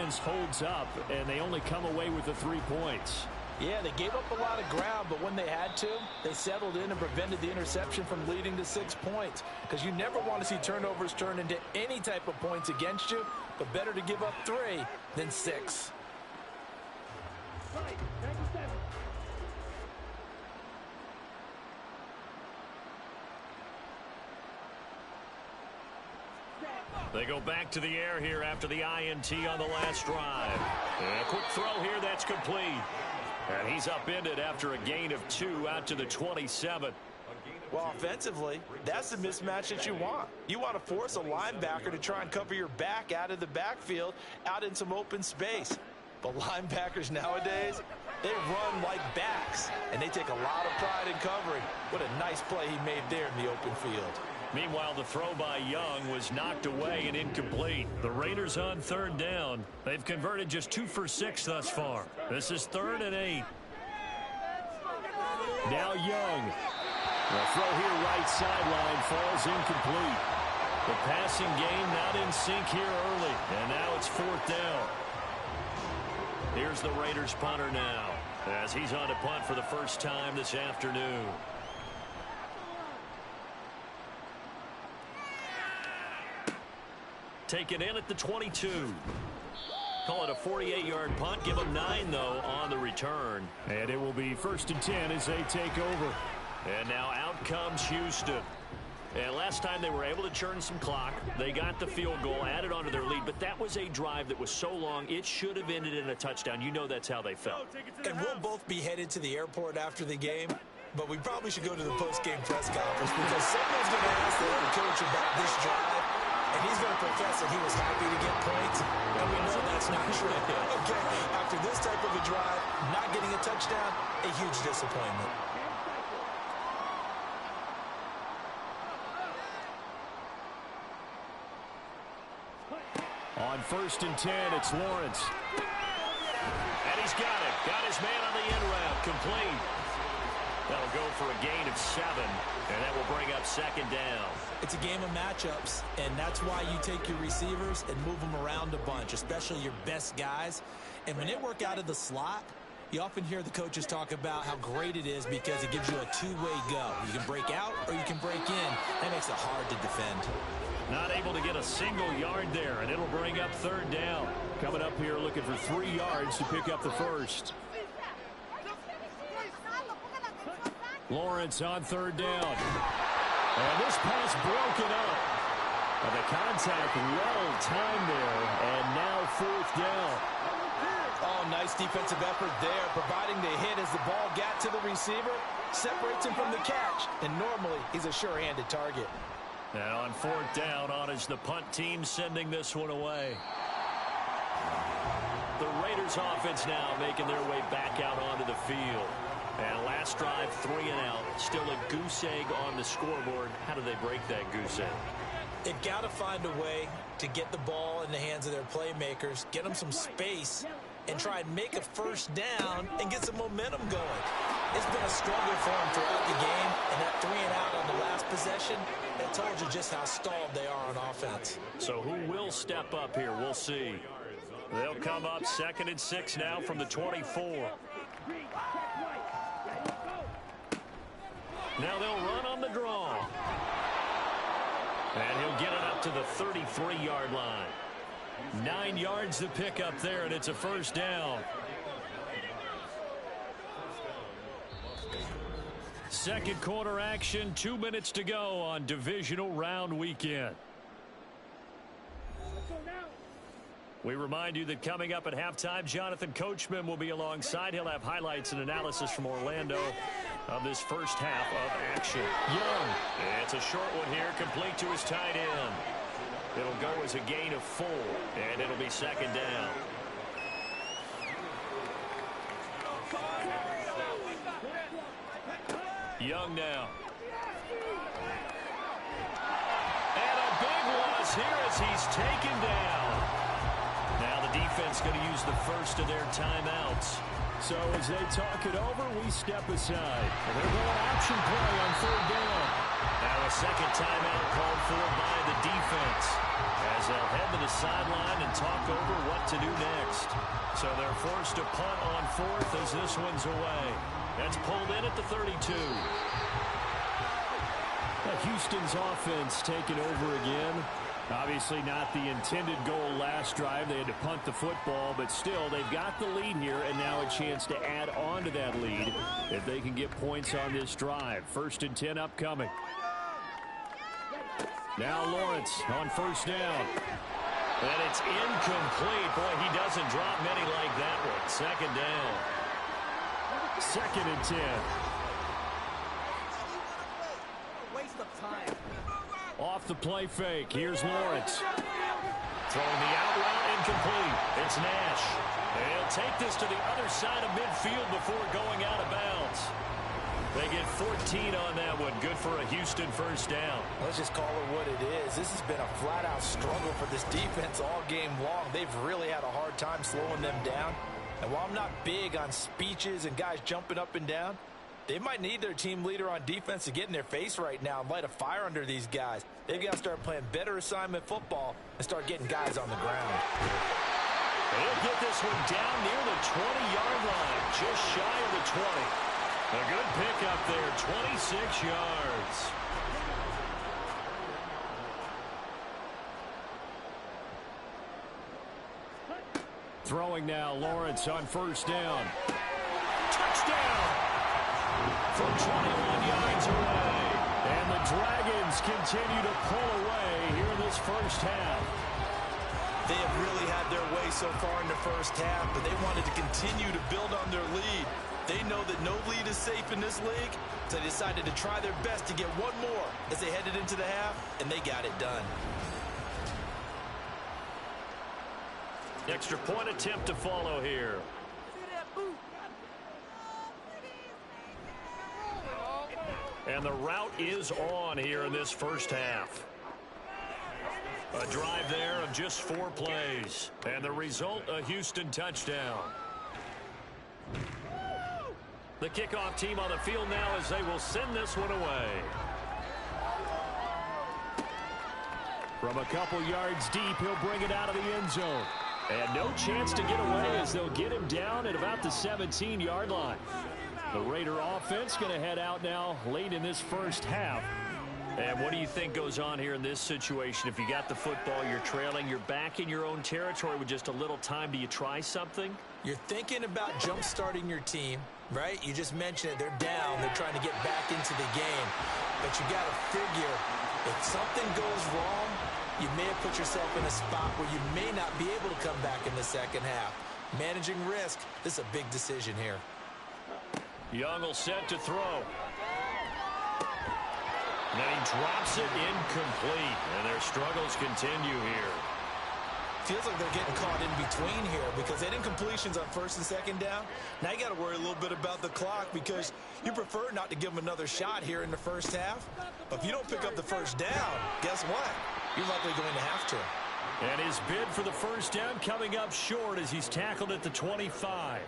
defense holds up, and they only come away with the 3 points. Yeah, they gave up a lot of ground, but when they had to, they settled in and prevented the interception from leading to 6 points. Because you never want to see turnovers turn into any type of points against you, but better to give up 3 than 6. They go back to the air here after the INT on the last drive. And a quick throw here that's complete. And he's upended after a gain of 2 out to the 27. Well, offensively, that's the mismatch that you want. You want to force a linebacker to try and cover your back out of the backfield, out in some open space. But linebackers nowadays, they run like backs, and they take a lot of pride in covering. What a nice play he made there in the open field. Meanwhile, the throw by Young was knocked away and incomplete. The Raiders on 3rd down. They've converted just 2 for 6 thus far. This is 3rd and 8. Now Young. The throw here right sideline falls incomplete. The passing game not in sync here early. And now it's 4th down. Here's the Raiders punter now, as he's on to punt for the first time this afternoon. Taken in at the 22. Call it a 48-yard punt. Give them 9, though, on the return. And it will be 1st and 10 as they take over. And now out comes Houston. And last time they were able to churn some clock. They got the field goal, added onto their lead. But that was a drive that was so long, it should have ended in a touchdown. You know that's how they felt. And we'll both be headed to the airport after the game. But we probably should go to the post-game press conference because someone's going to ask the head coach about this drive. And he's going to profess that he was happy to get points. And we know that's not true. Okay, after this type of a drive, not getting a touchdown, a huge disappointment. On 1st and 10, it's Lawrence. And he's got it. Got his man on the end route. Complete. That'll go for a gain of 7, and that will bring up 2nd down. It's a game of matchups, and that's why you take your receivers and move them around a bunch, especially your best guys. And when they work out of the slot, you often hear the coaches talk about how great it is because it gives you a two-way go. You can break out or you can break in. That makes it hard to defend. Not able to get a single yard there, and it'll bring up 3rd down. Coming up here looking for 3 yards to pick up the first. Lawrence on 3rd down. And this pass broken up. And the contact well timed there, and now 4th down. Oh, nice defensive effort there, providing the hit as the ball got to the receiver, separates him from the catch, and normally he's a sure-handed target. And on 4th down, on is the punt team sending this one away. The Raiders offense now making their way back out onto the field. And last drive, 3 and out. Still a goose egg on the scoreboard. How do they break that goose egg? They've got to find a way to get the ball in the hands of their playmakers, get them some space, and try and make a first down and get some momentum going. It's been a struggle for them throughout the game, and that 3 and out on the last possession, that told you just how stalled they are on offense. So who will step up here? We'll see. They'll come up 2nd and 6 now from the 24. Now they'll run on the draw. And he'll get it up to the 33-yard line. 9 yards to pick up there, and it's a first down. Second quarter action, 2 minutes to go on divisional round weekend. We remind you that coming up at halftime, Jonathan Coachman will be alongside. He'll have highlights and analysis from Orlando of this first half of action. Young. It's a short one here, complete to his tight end. It'll go as a gain of 4, and it'll be 2nd down. Young now. And a big loss here as he's taken down. Now the defense going to use the first of their timeouts. So as they talk it over, we step aside. And they're going option play on 3rd down. Now a second timeout called for by the defense as they'll head to the sideline and talk over what to do next. So they're forced to punt on fourth as this one's away. That's pulled in at the 32. Houston's offense taking over again. Obviously not the intended goal last drive. They had to punt the football, but still they've got the lead here and now a chance to add on to that lead if they can get points on this drive. 1st and 10 upcoming. Now Lawrence on first down. And it's incomplete. Boy, he doesn't drop many like that one. 2nd down. 2nd and 10. Waste of time. Off the play fake. Here's Lawrence. Throwing the out route incomplete. It's Nash. They'll take this to the other side of midfield before going out of bounds. They get 14 on that one. Good for a Houston 1st down. Let's just call it what it is. This has been a flat-out struggle for this defense all game long. They've really had a hard time slowing them down. And while I'm not big on speeches and guys jumping up and down, they might need their team leader on defense to get in their face right now and light a fire under these guys. They've got to start playing better assignment football and start getting guys on the ground. They'll get this one down near the 20-yard line, just shy of the 20. A good pickup there, 26 yards. Throwing now, Lawrence on first down. Touchdown! From 21 yards away. And the Dragons continue to pull away here in this 1st half. They have really had their way so far in the 1st half, but they wanted to continue to build on their lead. They know that no lead is safe in this league, so they decided to try their best to get one more as they headed into the half, and they got it done. Extra point attempt to follow here. And the route is on here in this 1st half. A drive there of just 4 plays. And the result, a Houston touchdown. The kickoff team on the field now as they will send this one away. From a couple yards deep, he'll bring it out of the end zone. And no chance to get away as they'll get him down at about the 17-yard line. The Raider offense going to head out now late in this 1st half. And what do you think goes on here in this situation? If you got the football, you're trailing, you're back in your own territory with just a little time. Do you try something? You're thinking about jump-starting your team, right? You just mentioned it. They're down. They're trying to get back into the game. But you got to figure if something goes wrong, you may have put yourself in a spot where you may not be able to come back in the 2nd half. Managing risk, this is a big decision here. Young will set to throw. And then he drops it incomplete. And their struggles continue here. Feels like they're getting caught in between here because they didn't completions on 1st and 2nd down. Now you got to worry a little bit about the clock because you prefer not to give them another shot here in the 1st half. But if you don't pick up the 1st down, guess what? You're likely going to have to. And his bid for the 1st down coming up short as he's tackled at the 25.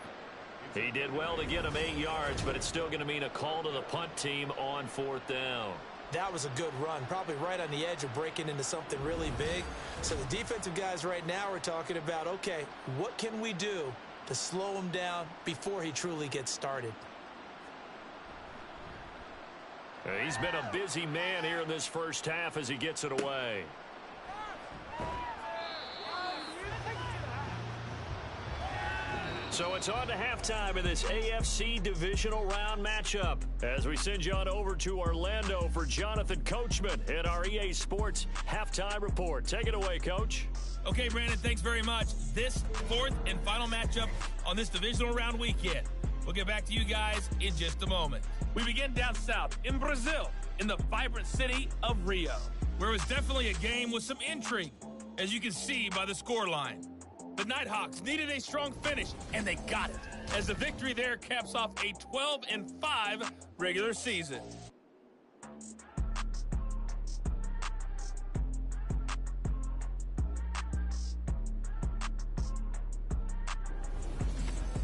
He did well to get him 8 yards, but it's still going to mean a call to the punt team on 4th down. That was a good run, probably right on the edge of breaking into something really big. So the defensive guys right now are talking about, okay, what can we do to slow him down before he truly gets started? He's been a busy man here in this 1st half as he gets it away. So it's on to halftime in this AFC divisional round matchup as we send you on over to Orlando for Jonathan Coachman in our EA Sports Halftime Report. Take it away, Coach. Okay, Brandon, thanks very much. This 4th and final matchup on this divisional round weekend. We'll get back to you guys in just a moment. We begin down south in Brazil in the vibrant city of Rio, where it was definitely a game with some intrigue, as you can see by the scoreline. The Nighthawks needed a strong finish, and they got it, as the victory there caps off a 12-5 regular season.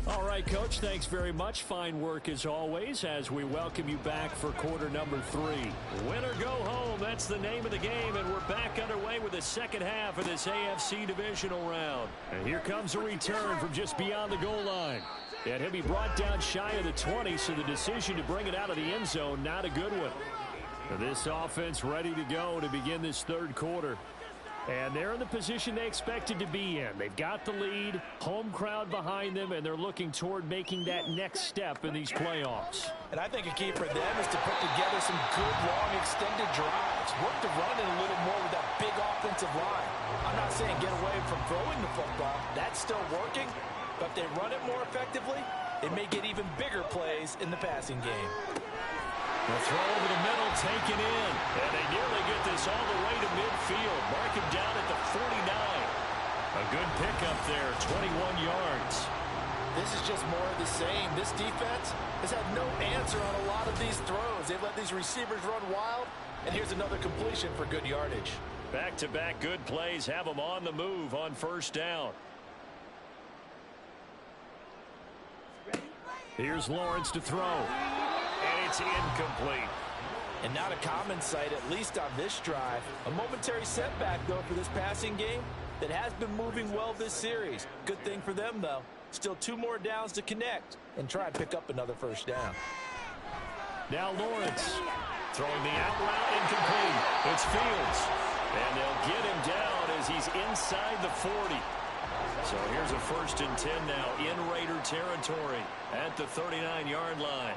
All right, Coach, thanks very much. Fine work as always as we welcome you back for quarter number 3. Win or go home, that's the name of the game, and we're back underway with the second half of this AFC divisional round. And here comes a return from just beyond the goal line. And he'll be brought down shy of the 20, so the decision to bring it out of the end zone, not a good one. This offense ready to go to begin this third quarter. And they're in the position they expected to be in. They've got the lead, home crowd behind them, and they're looking toward making that next step in these playoffs. And I think a key for them is to put together some good, long, extended drives. Work the run in a little more with that big offensive line. I'm not saying get away from throwing the football. That's still working. But if they run it more effectively, they may get even bigger plays in the passing game. The throw over the middle, taken in. And they nearly get this all the way to midfield. Mark him down at the 49. A good pickup there, 21 yards. This is just more of the same. This defense has had no answer on a lot of these throws. They've let these receivers run wild. And here's another completion for good yardage. Back-to-back good plays have them on the move on first down. Here's Lawrence to throw. And it's incomplete. And not a common sight, at least on this drive. A momentary setback, though, for this passing game that has been moving well this series. Good thing for them, though. Still 2 more downs to connect and try and pick up another first down. Now Lawrence throwing the out route, incomplete. It's Fields. And they'll get him down as he's inside the 40. So here's a 1st and 10 now in Raider territory at the 39-yard line.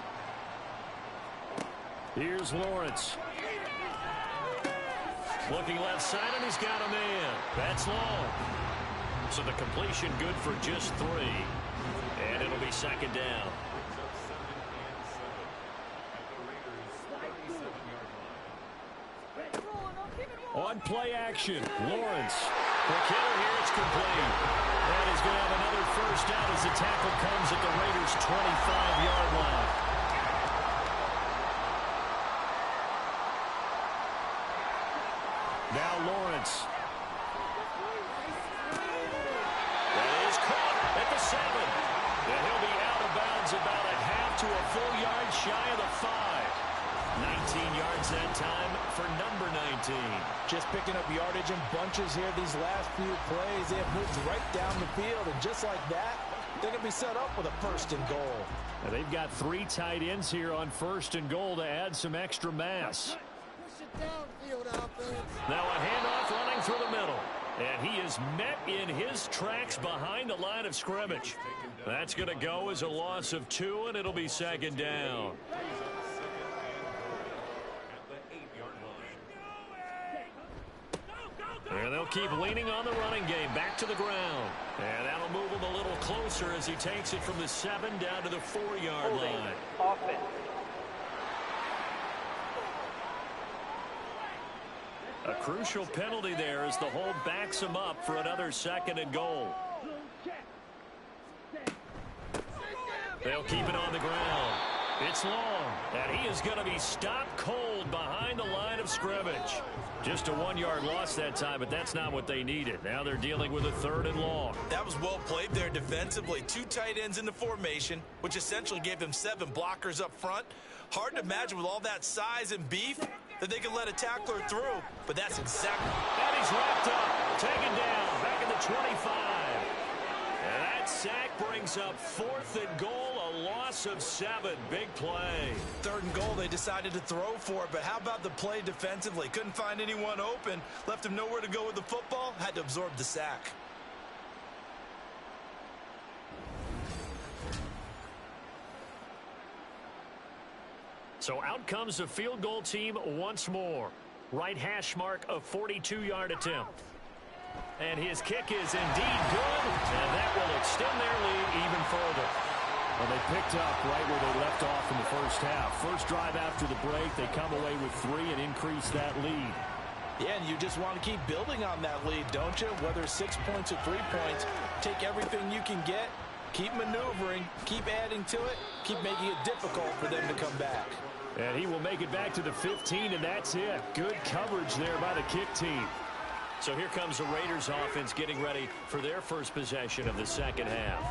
Here's Lawrence. Looking left side, and he's got a man. That's long. So the completion good for just 3. And it'll be second down. On play action, Lawrence. The killer here, it's complete. And he's going to have another first down as the tackle comes at the Raiders' 25-yard line. Now Lawrence. That is caught at the 7. And he'll be out of bounds about a half to a full yard shy of the 5. 19 yards that time for number 19. Just picking up yardage in bunches here these last few plays. They have moved right down the field, and just like that, they're going to be set up with a 1st and goal. Now they've got 3 tight ends here on 1st and goal to add some extra mass. Now a handoff running through the middle. And he is met in his tracks behind the line of scrimmage. That's going to go as a loss of 2, and it'll be second down. And they'll keep leaning on the running game back to the ground. And that'll move him a little closer as he takes it from the 7 down to the 4-yard line. Offense. A crucial penalty there as the hold backs him up for another 2nd and goal. They'll keep it on the ground. It's long, and he is going to be stopped cold behind the line of scrimmage. Just a 1-yard loss that time, but that's not what they needed. Now they're dealing with a 3rd and long. That was well played there defensively. 2 tight ends in the formation, which essentially gave them 7 blockers up front. Hard to imagine with all that size and beef that they could let a tackler through, but that's exactly. And he's wrapped up, taken down, back in the 25. And that sack brings up 4th and goal, a loss of 7. Big play. 3rd and goal, they decided to throw for it, but how about the play defensively? Couldn't find anyone open, left him nowhere to go with the football, had to absorb the sack. So out comes the field goal team once more. Right hash mark, a 42-yard attempt. And his kick is indeed good, and that will extend their lead even further. Well, they picked up right where they left off in the first half. First drive after the break, they come away with 3 and increase that lead. Yeah, and you just want to keep building on that lead, don't you? Whether 6 points or 3 points, take everything you can get, keep maneuvering, keep adding to it, keep making it difficult for them to come back. And he will make it back to the 15, and that's it. Good coverage there by the kick team. So here comes the Raiders offense getting ready for their first possession of the second half.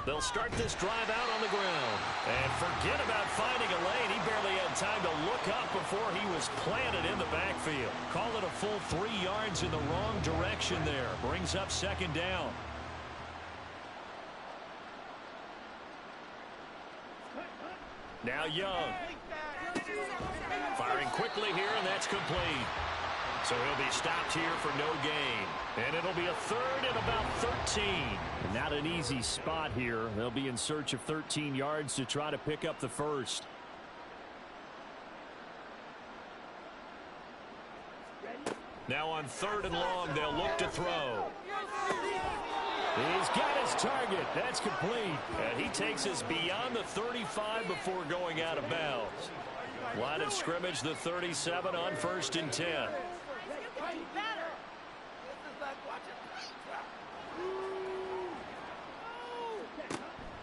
They'll start this drive out on the ground. And forget about finding a lane. He barely had time to look up before he was planted in the backfield. Call it a full 3 yards in the wrong direction there. Brings up second down. Now Young. Firing quickly here, and that's complete. So he'll be stopped here for no gain. And it'll be a 3rd and about 13. And not an easy spot here. They'll be in search of 13 yards to try to pick up the first. Now on 3rd and long, they'll look to throw. He's got his target. That's complete. And he takes us beyond the 35 before going out of bounds. Line of scrimmage, the 37 on 1st and 10.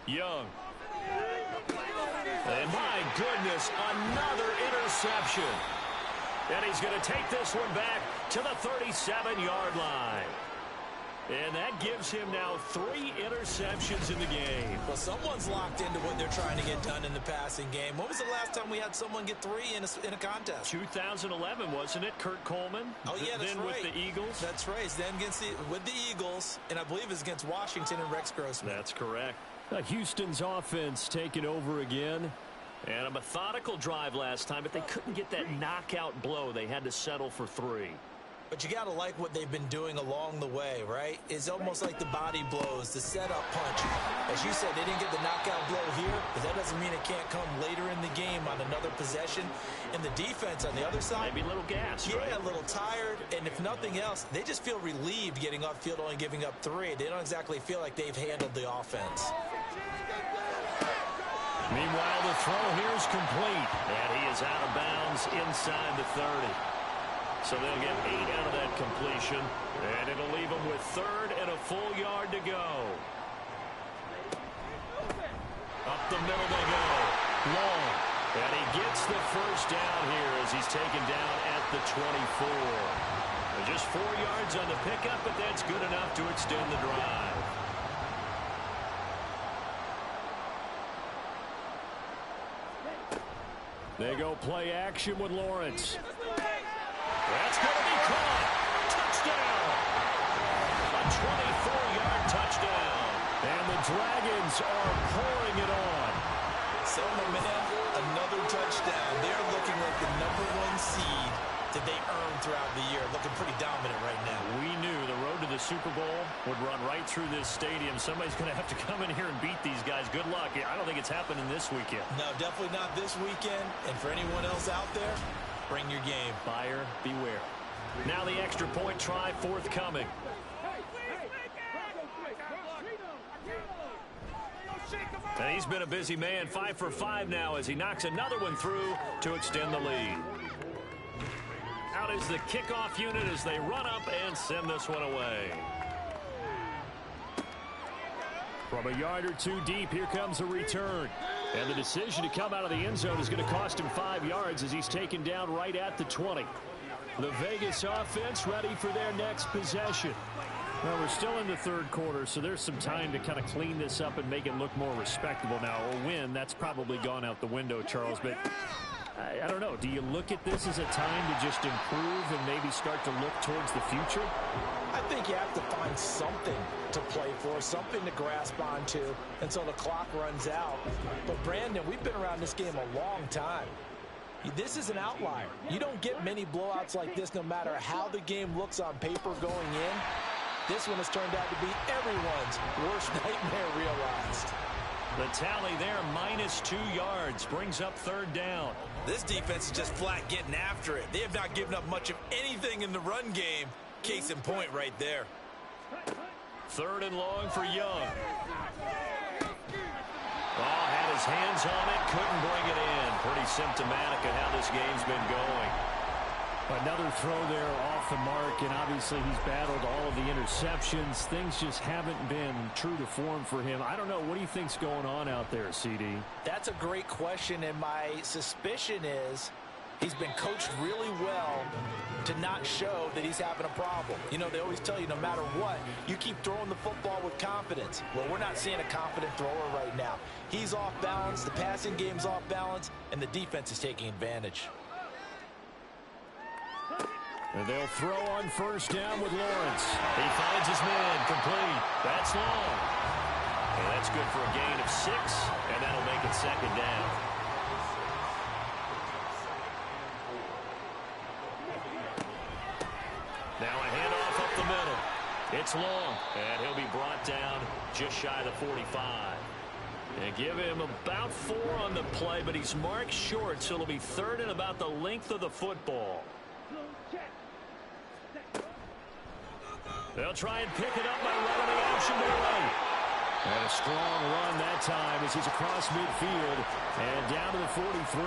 Young. And my goodness, another interception. And he's going to take this one back to the 37-yard line. And that gives him now 3 interceptions in the game. Well, someone's locked into what they're trying to get done in the passing game. When was the last time we had someone get 3 in a contest? 2011, wasn't it? Kurt Coleman. Oh, yeah, that's then right. With the Eagles. That's right. Then with the Eagles, and I believe it's against Washington and Rex Grossman. That's correct. Houston's offense taking over again. And a methodical drive last time, but they couldn't get that knockout blow. They had to settle for 3. But you got to like what they've been doing along the way, right? It's almost like the body blows, the setup punch. As you said, they didn't get the knockout blow here, but that doesn't mean it can't come later in the game on another possession. And the defense on the other side, maybe a little gas, yeah, right? A little tired. And if nothing else, they just feel relieved getting off field, only giving up 3. They don't exactly feel like they've handled the offense. Meanwhile, the throw here is complete. And he is out of bounds inside the 30. So they'll get 8 out of that completion. And it'll leave them with 3rd and a full yard to go. Up the middle they go. Long. And he gets the first down here as he's taken down at the 24. Just 4 yards on the pickup, but that's good enough to extend the drive. They go play action with Lawrence. That's going to be caught. Touchdown. A 24-yard touchdown. And the Dragons are pouring it on. So, my man, another touchdown. They're looking like the #1 seed that they earned throughout the year. Looking pretty dominant right now. We knew the road to the Super Bowl would run right through this stadium. Somebody's going to have to come in here and beat these guys. Good luck. I don't think it's happening this weekend. No, definitely not this weekend. And for anyone else out there, bring your game. Buyer beware. Now the extra point try forthcoming. And he's been a busy man, 5 for 5 now as he knocks another one through to extend the lead. Out is the kickoff unit as they run up and send this one away. From a yard or 2 deep, here comes a return. And the decision to come out of the end zone is going to cost him 5 yards as he's taken down right at the 20. The Vegas offense ready for their next possession. Well, we're still in the 3rd quarter, so there's some time to kind of clean this up and make it look more respectable now. A win, that's probably gone out the window, Charles, but I don't know. Do you look at this as a time to just improve and maybe start to look towards the future? I think you have to find something to play for, something to grasp onto until the clock runs out. But, Brandon, we've been around this game a long time. This is an outlier. You don't get many blowouts like this no matter how the game looks on paper going in. This one has turned out to be everyone's worst nightmare realized. The tally there, -2 yards, brings up 3rd down. This defense is just flat getting after it. They have not given up much of anything in the run game. Case in point right there. 3rd and long for Young. Oh, had his hands on it, couldn't bring it in. Pretty symptomatic of how this game's been going. Another throw there off the mark, and obviously he's battled all of the interceptions. Things just haven't been true to form for him. I don't know. What do you think's going on out there, CD? That's a great question, and my suspicion is he's been coached really well to not show that he's having a problem. You know, they always tell you no matter what, you keep throwing the football with confidence. Well, we're not seeing a confident thrower right now. He's off balance, the passing game's off balance, and the defense is taking advantage. And they'll throw on first down with Lawrence. He finds his man, complete. That's long. And that's good for a gain of 6, and that'll make it second down. Now a handoff up the middle. It's long, and he'll be brought down just shy of the 45. And give him about 4 on the play, but he's marked short, so it'll be third and about the length of the football. They'll try and pick it up by running the option to the right. And a strong run that time as he's across midfield and down to the 43.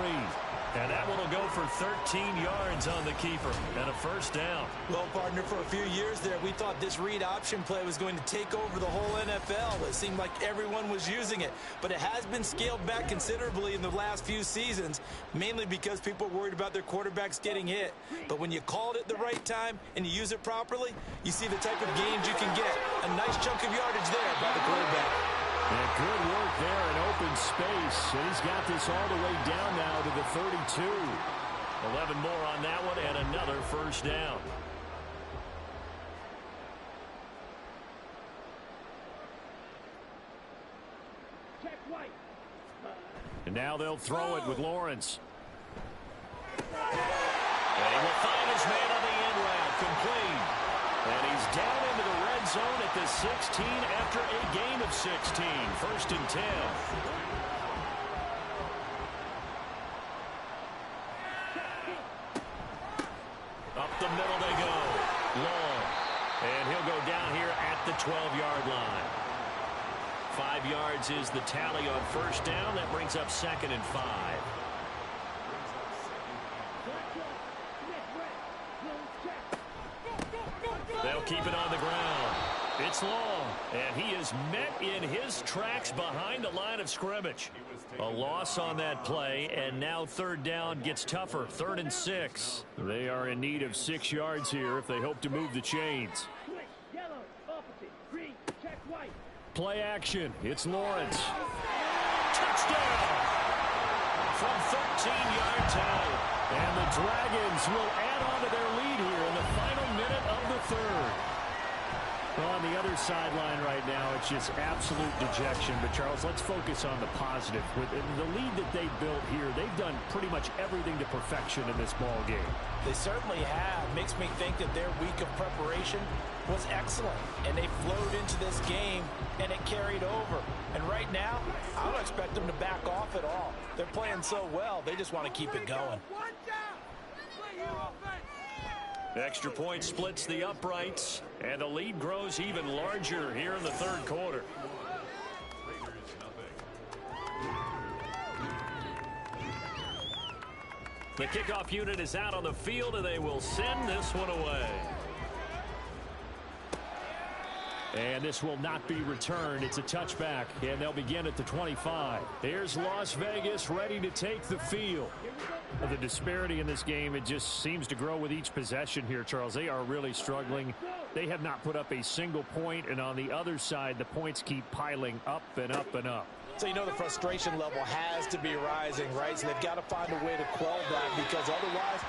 And that one will go for 13 yards on the keeper and a first down. Well, partner, for a few years there, we thought this read option play was going to take over the whole NFL. It seemed like everyone was using it. But it has been scaled back considerably in the last few seasons, mainly because people are worried about their quarterbacks getting hit. But when you call it at the right time and you use it properly, you see the type of gains you can get. A nice chunk of yardage there by the quarterback. And good work there in open space. And he's got this all the way down now to the 32. 11 more on that one and another first down. And now they'll throw it with Lawrence. And he will find his man on the end route, complete. And he's down into the red zone at the 16 after a gain of 16. First and 10. Up the middle they go. Long. And he'll go down here at the 12-yard line. 5 yards is the tally on first down. That brings up second and 5. They'll keep it on the ground. It's long, and he is met in his tracks behind the line of scrimmage. A loss on that play, and now third down gets tougher. 3rd and 6. They are in need of 6 yards here if they hope to move the chains. Play action. It's Lawrence. Touchdown! From 13 yards out. And the Dragons will add on to their lead here in the final minute of the 3rd. Well, on the other sideline right now, it's just absolute dejection. But, Charles, let's focus on the positive. With the lead that they built here, they've done pretty much everything to perfection in this ball game. They certainly have. Makes me think that their week of preparation was excellent. And they flowed into this game, and it carried over. And right now, I don't expect them to back off at all. They're playing so well, they just want to keep it going. Extra point splits the uprights, and the lead grows even larger here in the 3rd quarter. The kickoff unit is out on the field, and they will send this one away. And this will not be returned. It's a touchback, and they'll begin at the 25. Here's Las Vegas ready to take the field. The disparity in this game, it just seems to grow with each possession here, Charles. They are really struggling. They have not put up a single point, and on the other side, the points keep piling up and up and up. So you know the frustration level has to be rising, right? So they've got to find a way to quell that, because otherwise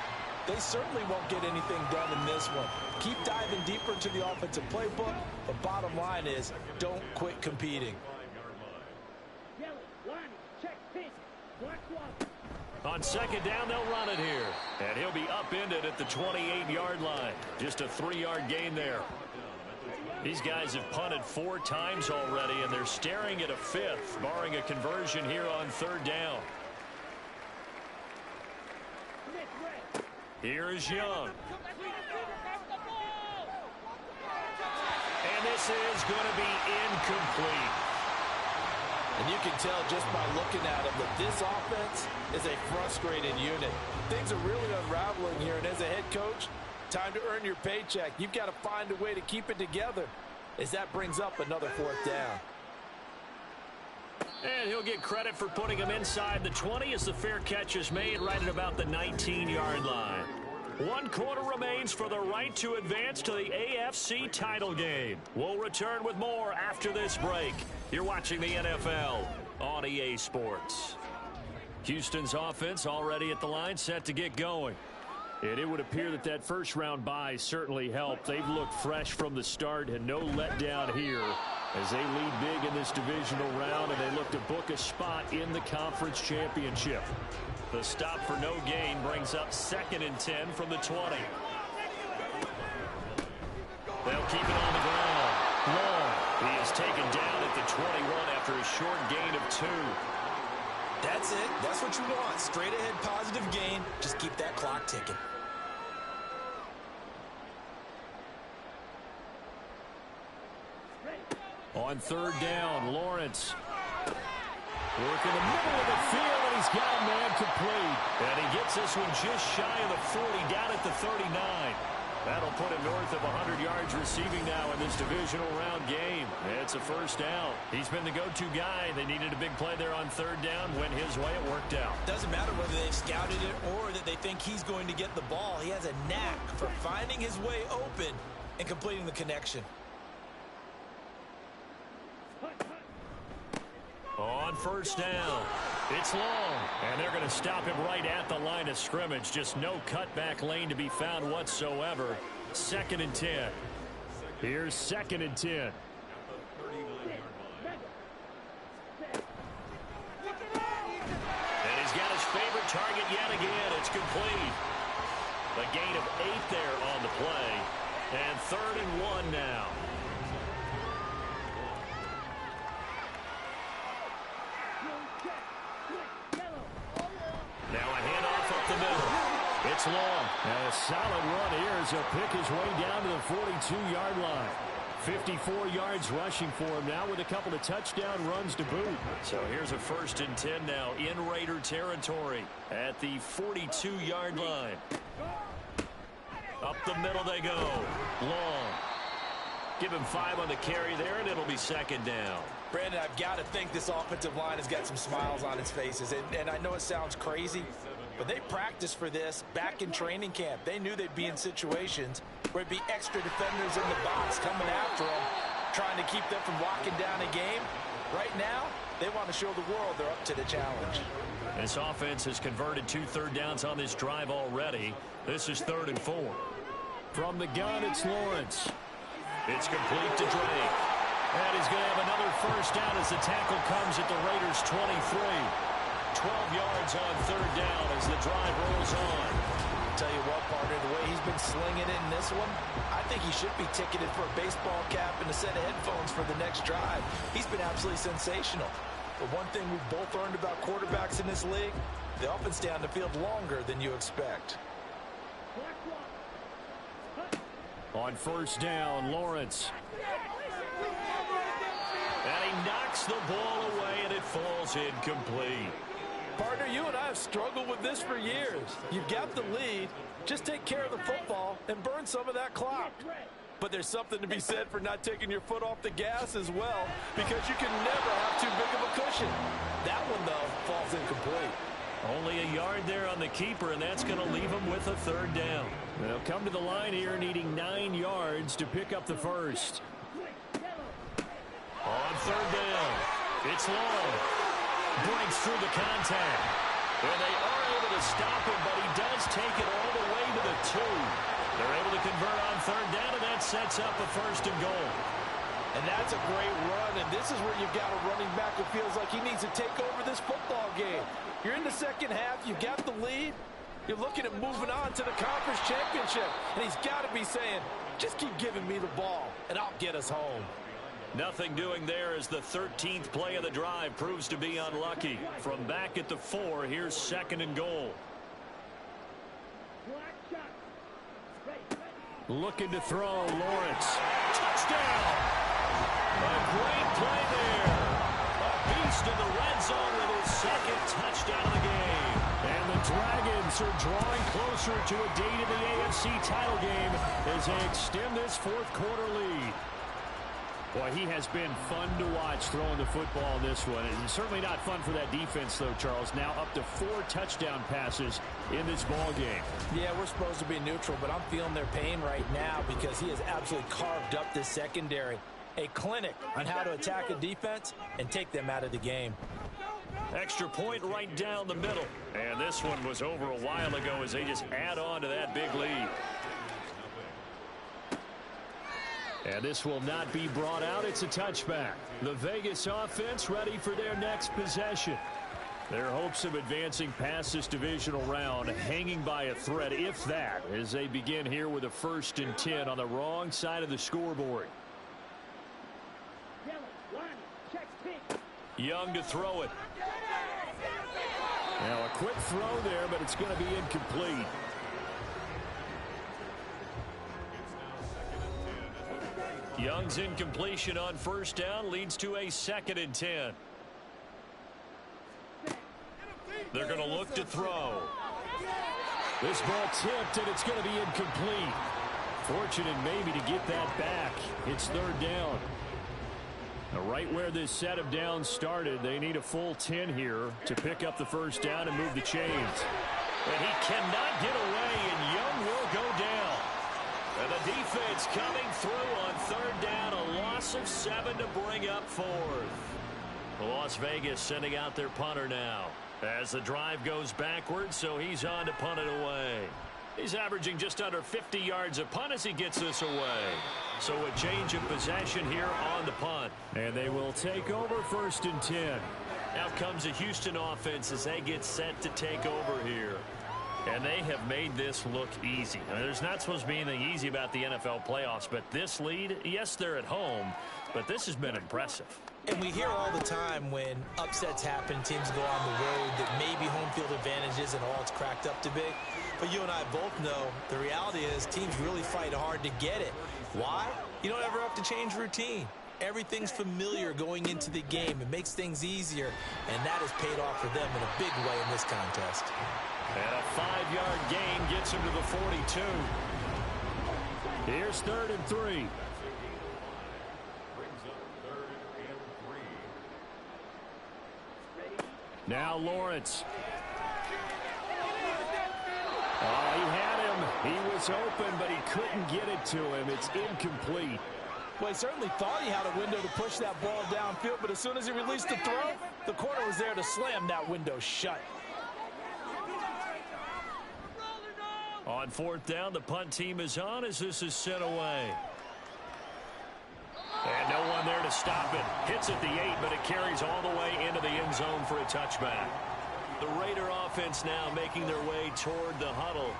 they certainly won't get anything done in this one. Keep diving deeper into the offensive playbook. The bottom line is don't quit competing. On second down, they'll run it here. And he'll be upended at the 28-yard line. Just a 3-yard gain there. These guys have punted 4 times already, and they're staring at a 5th, barring a conversion here on 3rd down. Here is Young. And this is going to be incomplete. And you can tell just by looking at them that this offense is a frustrated unit. Things are really unraveling here, and as a head coach, time to earn your paycheck. You've got to find a way to keep it together as that brings up another 4th down. And he'll get credit for putting him inside the 20 as the fair catch is made right at about the 19-yard line. 1 quarter remains for the right to advance to the AFC title game. We'll return with more after this break. You're watching the NFL on EA Sports. Houston's offense already at the line, set to get going. And it would appear that that first-round bye certainly helped. They've looked fresh from the start and no letdown here as they lead big in this divisional round, and they look to book a spot in the conference championship. The stop for no gain brings up 2nd and 10 from the 20. They'll keep it on the ground. Long. He is taken down at the 21 after a short gain of 2. That's it. That's what you want. Straight ahead positive gain. Just keep that clock ticking. On 3rd down, Lawrence. Work in the middle of the field, and he's got a man complete. And he gets this one just shy of the 40, down at the 39. That'll put him north of 100 yards receiving now in this divisional round game. It's a first down. He's been the go-to guy. They needed a big play there on 3rd down. Went his way. It worked out. Doesn't matter whether they've scouted it or that they think he's going to get the ball. He has a knack for finding his way open and completing the connection. On 1st down, it's Long, and they're going to stop him right at the line of scrimmage. Just no cutback lane to be found whatsoever. 2nd and 10. Here's 2nd and 10. And he's got his favorite target yet again. It's complete. A gain of 8 there on the play. And 3rd and 1 now. Now a handoff up the middle. It's Long. And a solid run here as he'll pick his way down to the 42-yard line. 54 yards rushing for him now with a couple of touchdown runs to boot. So here's a 1st and 10 now in Raider territory at the 42-yard line. Up the middle they go. Long. Give him 5 on the carry there, and it'll be 2nd down. Brandon, I've got to think this offensive line has got some smiles on its faces. And I know it sounds crazy, but they practiced for this back in training camp. They knew they'd be in situations where it'd be extra defenders in the box coming after them, trying to keep them from locking down a game. Right now, they want to show the world they're up to the challenge. This offense has converted 2 third downs on this drive already. This is 3rd and 4. From the gun, it's Lawrence. It's complete to Drake. And he's going to have another 1st down as the tackle comes at the Raiders' 23. 12 yards on 3rd down as the drive rolls on. Tell you what, partner, the way he's been slinging it in this one, I think he should be ticketed for a baseball cap and a set of headphones for the next drive. He's been absolutely sensational. But one thing we've both learned about quarterbacks in this league, they often stay on the field longer than you expect. On 1st down, Lawrence. And he knocks the ball away, and it falls incomplete. Partner, you and I have struggled with this for years. You've got the lead. Just take care of the football and burn some of that clock. But there's something to be said for not taking your foot off the gas as well, because you can never have too big of a cushion. That one, though, falls incomplete. Only a yard there on the keeper, and that's going to leave him with a 3rd down. They'll come to the line here needing 9 yards to pick up the 1st. On 3rd down, it's Long. Breaks through the contact. And they are able to stop him, but he does take it all the way to the 2. They're able to convert on 3rd down, and that sets up a 1st and goal. And that's a great run, and this is where you've got a running back who feels like he needs to take over this football game. You're in the second half, you've got the lead, you're looking at moving on to the conference championship, and he's got to be saying, just keep giving me the ball, and I'll get us home. Nothing doing there as the 13th play of the drive proves to be unlucky. From back at the 4, here's 2nd and goal. Looking to throw, Lawrence. Touchdown! A great play there. A beast in the red zone with his 2nd touchdown of the game. And the Dragons are drawing closer to a date in the AFC title game as they extend this 4th quarter lead. Boy, he has been fun to watch throwing the football in this one. And certainly not fun for that defense, though, Charles. Now up to 4 touchdown passes in this ball game. Yeah, we're supposed to be neutral, but I'm feeling their pain right now because he has absolutely carved up this secondary. A clinic on how to attack a defense and take them out of the game. Extra point right down the middle. And this one was over a while ago as they just add on to that big lead. And this will not be brought out. It's a touchback. The Vegas offense ready for their next possession. Their hopes of advancing past this divisional round hanging by a thread, if that, as they begin here with a 1st and 10 on the wrong side of the scoreboard. Young to throw it. Now a quick throw there, but it's going to be incomplete. Young's incompletion on 1st down leads to a 2nd and 10. They're going to look to throw. This ball tipped, and it's going to be incomplete. Fortunate maybe to get that back. It's 3rd down. Now right where this set of downs started, they need a full 10 here to pick up the 1st down and move the chains. And he cannot get away, and Young will go down. And the defense coming through on 3rd down, a loss of 7 to bring up 4th. Las Vegas sending out their punter now as the drive goes backwards, so he's on to punt it away. He's averaging just under 50 yards a punt as he gets this away. So a change of possession here on the punt. And they will take over 1st and 10. Out comes the Houston offense as they get set to take over here. And they have made this look easy. I mean, there's not supposed to be anything easy about the NFL playoffs, but this lead, yes, they're at home, but this has been impressive. And we hear all the time when upsets happen, teams go on the road, that maybe home field advantage isn't all it's cracked up to be. But you and I both know the reality is teams really fight hard to get it. Why? You don't ever have to change routine. Everything's familiar going into the game. It makes things easier, and that has paid off for them in a big way in this contest. And a 5-yard gain gets him to the 42. Here's 3rd and 3. Now Lawrence. Oh, he had him. He was open, but he couldn't get it to him. It's incomplete. Well, he certainly thought he had a window to push that ball downfield, but as soon as he released the throw, the corner was there to slam that window shut. On 4th down, the punt team is on as this is sent away. And no one there to stop it. Hits at the 8, but it carries all the way into the end zone for a touchback. The Raider offense now making their way toward the huddle.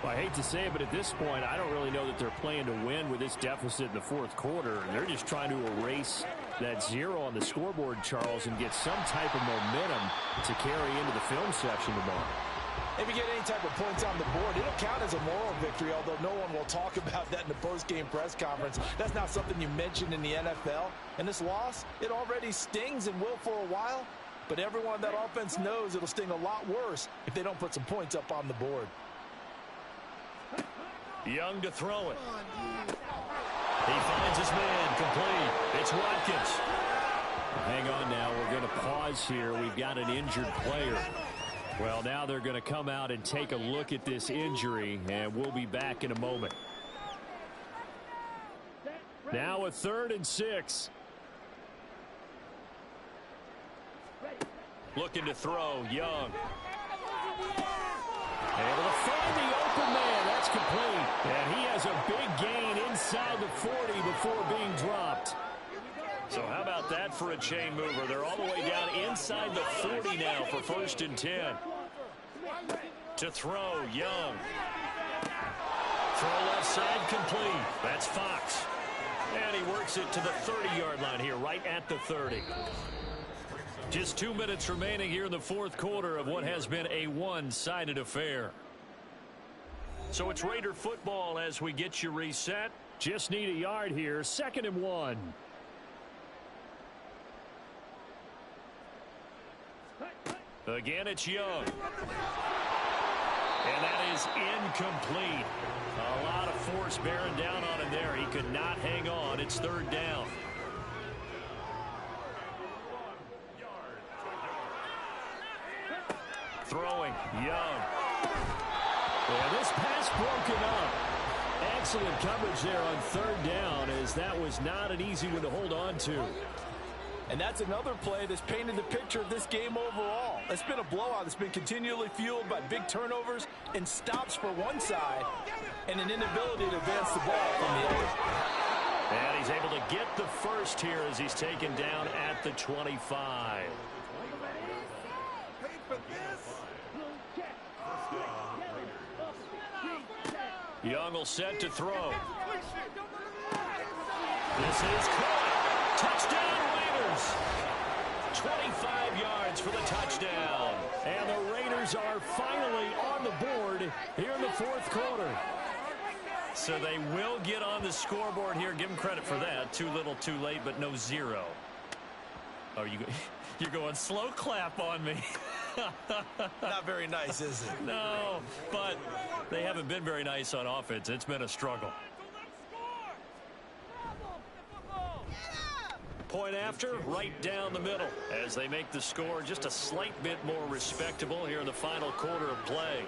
Well, I hate to say it, but at this point, I don't really know that they're playing to win with this deficit in the 4th quarter. And they're just trying to erase that 0 on the scoreboard, Charles, and get some type of momentum to carry into the film section tomorrow. If you get any type of points on the board, it'll count as a moral victory, although no one will talk about that in the post-game press conference. That's not something you mentioned in the NFL. And this loss, it already stings and will for a while. But everyone on that offense knows it'll sting a lot worse if they don't put some points up on the board. Young to throw it. He finds his man complete. It's Watkins. Hang on now. We're going to pause here. We've got an injured player. Well, now they're going to come out and take a look at this injury, and we'll be back in a moment. Now a 3rd and 6. Looking to throw, Young. Able to find the open man. That's complete. And he has a big gain inside the 40 before being dropped. So how about that for a chain mover? They're all the way down inside the 40 now for 1st and 10. To throw, Young. Throw left side complete. That's Fox. And he works it to the 30-yard line here, right at the 30. Just 2 minutes remaining here in the 4th quarter of what has been a one-sided affair. So it's Raider football as we get you reset. Just need a yard here. 2nd and 1. Again, it's Young. And that is incomplete. A lot of force bearing down on him there. He could not hang on. It's 3rd down. Throwing, Young. Yeah, this pass broken up. Excellent coverage there on third down, as that was not an easy one to hold on to. And that's another play that's painted the picture of this game overall. It's been a blowout. It's been continually fueled by big turnovers and stops for one side and an inability to advance the ball from the other. And he's able to get the first here as he's taken down at the 25. Young will set to throw. This is caught. Touchdown Raiders. 25 yards for the touchdown. And the Raiders are finally on the board here in the fourth quarter. So they will get on the scoreboard here. Give them credit for that. Too little, too late, but no zero. Oh, you're going slow clap on me. Not very nice, is it? No, but they haven't been very nice on offense. It's been a struggle. Point after, right down the middle, as they make the score just a slight bit more respectable here in the final quarter of play.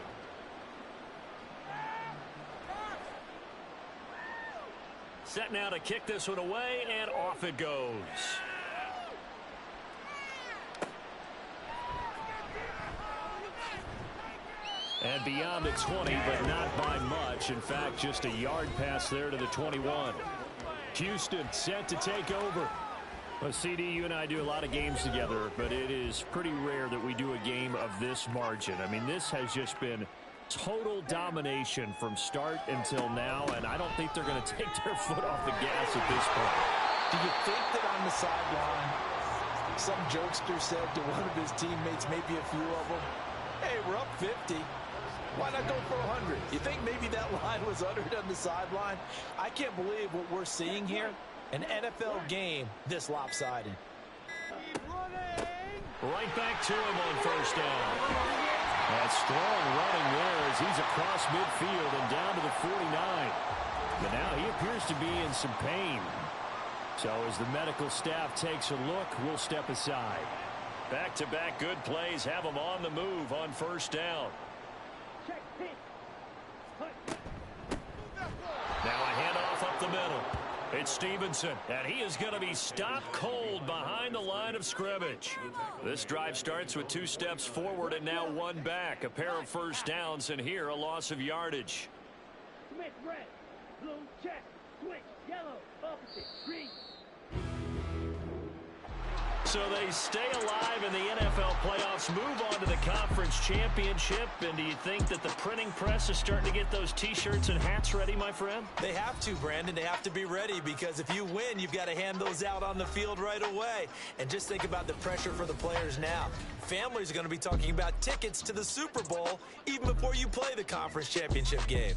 Set now to kick this one away, and off it goes. And beyond the 20, but not by much. In fact, just a yard pass there to the 21. Houston set to take over. Well, CD, you and I do a lot of games together, but it is pretty rare that we do a game of this margin. I mean, this has just been total domination from start until now, and I don't think they're going to take their foot off the gas at this point. Do you think that on the sideline, some jokester said to one of his teammates, maybe a few of them, hey, we're up 50. Why not go for 100? You think maybe that line was uttered on the sideline? I can't believe what we're seeing here. An NFL game this lopsided. Right back to him on first down. That strong running there as he's across midfield and down to the 49. But now he appears to be in some pain. So as the medical staff takes a look, we'll step aside. Back-to-back good plays have him on the move on first down. Now a handoff up the middle. It's Stevenson, and he is going to be stopped cold behind the line of scrimmage. This drive starts with 2 steps forward and now 1 back. A pair of first downs, and here a loss of yardage. Switch red, blue check, switch yellow, opposite, green. So they stay alive in the NFL playoffs, move on to the conference championship. And do you think that the printing press is starting to get those T-shirts and hats ready, my friend? They have to, Brandon. They have to be ready because if you win, you've got to hand those out on the field right away. And just think about the pressure for the players now. Families are going to be talking about tickets to the Super Bowl even before you play the conference championship game.